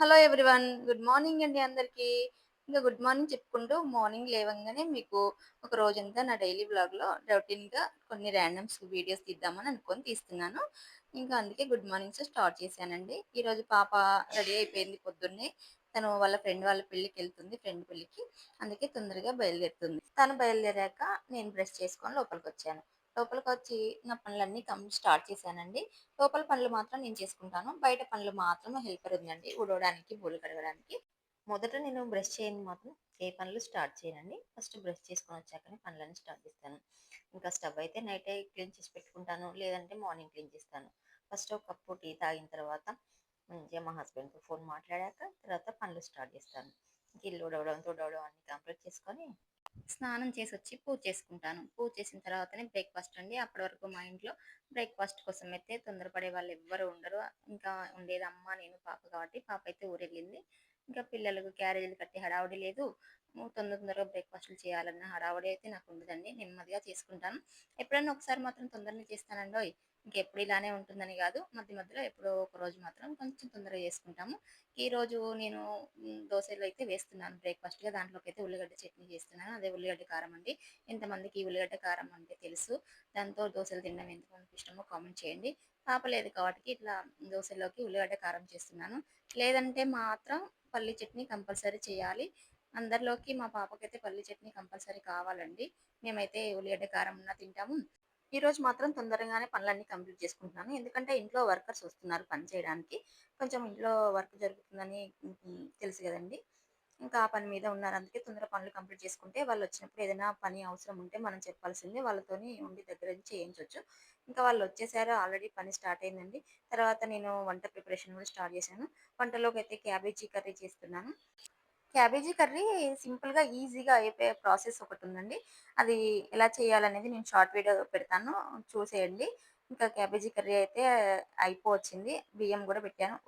Hello everyone. Good morning అండి అందరికీ. Good morning చెప్పుకుంటూ మార్నింగ్ లేవంగానే మీకు ఒక రోజంతా నా డైలీ వ్లాగ్‌లో రొటీన్‌గా కొన్ని ర్యాండమ్స్ వీడియోస్ తీద్దామని అనుకోని తీస్తున్నాను. ఇంకా అందుకే గుడ్ మార్నింగ్స్ స్టార్ట్ చేశానండి. ఈరోజు పాప రెడీ అయిపోయింది పొద్దున్నే. తను వాళ్ళ ఫ్రెండ్ వాళ్ళ పెళ్ళికెళ్తుంది, ఫ్రెండ్ పెళ్ళికి. అందుకే తొందరగా బయలుదేరుతుంది. తను బయలుదేరాక నేను బ్రష్ చేసుకొని లోపలికొచ్చాను. లోపలికొచ్చి నా పనులన్నీ స్టార్ట్ చేశానండి. లోపల పనులు మాత్రం నేను చేసుకుంటాను. బయట పనులు మాత్రం హెల్పర్ ఉందండి. ఊడవడానికి, బోళ్ళు కడగడానికి. మొదట నేను బ్రష్ చేయని మాత్రం ఏ పనులు స్టార్ట్ చేయనండి. ఫస్ట్ బ్రష్ చేసుకొనొచ్చాకనే పనులన్నీ స్టార్ట్ చేస్తాను. ఇంకా స్టవ్ అయితే నైటే క్లీన్ చేసి పెట్టుకుంటాను. లేదంటే మార్నింగ్ క్లీన్ చేస్తాను. ఫస్ట్ ఒక కప్పు టీ తాగిన తర్వాత మంచిగా మా హస్బెండ్‌తో ఫోన్ మాట్లాడాక తర్వాత పనులు స్టార్ట్ చేస్తాను. ఇంక ఇల్లు ఊడవడం, తుడవడం అన్నీ కంప్లీట్ చేసుకొని స్నానం చేసొచ్చి పూజ చేసుకుంటాను. పూజ చేసిన తర్వాతనే బ్రేక్‌ఫాస్ట్ అండి. అప్పటి వరకు మా ఇంట్లో బ్రేక్‌ఫాస్ట్ కోసమైతే తొందరపడే వాళ్ళెవ్వరు ఉండరు. ఇంకా ఉండేది అమ్మ, నేను, పాప కాబట్టి పాపైతే ఊరెళ్ళింది. ఇంకా పిల్లలకు క్యారేజీలు కట్టే హడావుడి లేదు. తొందరగా బ్రేక్‌ఫాస్టులు చేయాలన్న హడావుడి అయితే నాకుండదండి. నెమ్మదిగా చేసుకుంటాను. ఎప్పుడన్నా ఒకసారి మాత్రం తొందరనే చేస్తానండోయ్! ఇంకెప్పుడు ఇలానే ఉంటుందని గాదు. మధ్య మధ్యలో ఎప్పుడో ఒకరోజు మాత్రం కొంచెం తొందరగా చేసుకుంటాము. ఈరోజు నేను దోసలైతే వేస్తున్నాను బ్రేక్‌ఫాస్ట్‌గా. దాంట్లోకైతే ఉల్లిగడ్డ చట్నీ చేస్తున్నాను. అదే ఉల్లిగడ్డ కారం అండి. ఎంతమందికి ఈ ఉల్లిగడ్డ కారం అంటే తెలుసు. దాంతో దోసలు తినడం ఎంతమందికి ఇష్టమో కామెంట్ చేయండి. పాప లేదు కాబట్టికి ఇట్లా దోసల్లోకి ఉల్లిగడ్డ కారం చేస్తున్నాను. లేదంటే మాత్రం పల్లి చట్నీ కంపల్సరీ చేయాలి. అందరిలోకి మా పాపకైతే పల్లి చట్నీ కంపల్సరీ కావాలండి. మేమైతే ఉల్లిగడ్డ కారం ఉన్నా తింటాము. ఈరోజు మాత్రం తొందరగానే పనులన్నీ కంప్లీట్ చేసుకుంటున్నాను. ఎందుకంటే ఇంట్లో వర్కర్స్ వస్తున్నారు పని చేయడానికి. కొంచెం ఇంట్లో వర్క్ జరుగుతుందని తెలుసు గదండీ! ఇంకా ఆ పని మీద ఉన్నారు. అందుకే తొందరగా పనులు కంప్లీట్ చేసుకుంటే వాళ్ళొచ్చినప్పుడు ఏదైనా పని అవసరం ఉంటే మనం చెప్పాల్సిందే. వాళ్ళతోని ఉండి దగ్గరుండి చేయించొచ్చు. ఇంకా వాళ్ళొచ్చేసారు. ఆల్రెడీ పని స్టార్ట్ అయిందండి. తర్వాత నేను వంట ప్రిపరేషన్ గూడా స్టార్ట్ చేశాను. వంటలోకైతే క్యాబేజీ కర్రీ చేస్తున్నాను. క్యాబేజీ కర్రీ సింపుల్‌గా, ఈజీగా అయిపోయే ప్రాసెస్ ఒకటుందండి. అది ఎలా చేయాలనేది నేను షార్ట్ వీడియో పెడతాను చూసేయండి. ఇంకా క్యాబేజీ కర్రీ అయితే అయిపోవచ్చింది. బియ్యం గూడా పెట్టాను.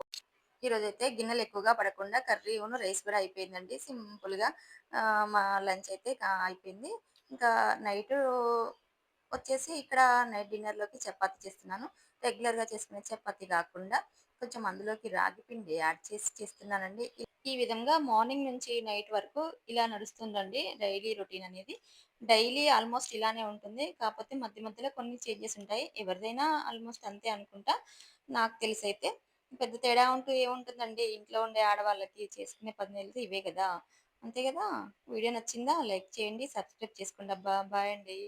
ఈరోజైతే గిన్నెలు ఎక్కువగా పడకుండా కర్రీను, రైస్ కూడా అయిపోయిందండి. సింపుల్‌గా మా లంచ్ అయితే అయిపోయింది. ఇంకా నైటు వచ్చేసి ఇక్కడ నైట్ డిన్నర్‌లోకి చపాతీ చేస్తున్నాను. రెగ్యులర్‌గా చేసుకునే చపాతీ కాకుండా కొంచెం అందులోకి రాగి పిండి యాడ్ చేసి చేస్తున్నానండి. ఈ విధంగా మార్నింగ్ నుంచి నైట్ వరకు ఇలా నడుస్తుందండి డైలీ రొటీన్ అనేది. డైలీ ఆల్‌మోస్ట్ ఇలానే ఉంటుంది. కాకపోతే మధ్య మధ్యలో కొన్ని చేంజెస్ ఉంటాయి. ఎవరిదైనా ఆల్‌మోస్ట్ అంతే అనుకుంటా నాకు తెలిసైతే. పెద్ద తేడా అంటూ ఏముంటుందండి. ఇంట్లో ఉండే ఆడవాళ్ళకి చేసుకునే పనులైతే ఇవే గదా! అంతే గదా! వీడియో నచ్చిందా? లైక్ చేయండి, సబ్స్క్రైబ్ చేసుకోండి అబ్బా! బాయ్ అండి.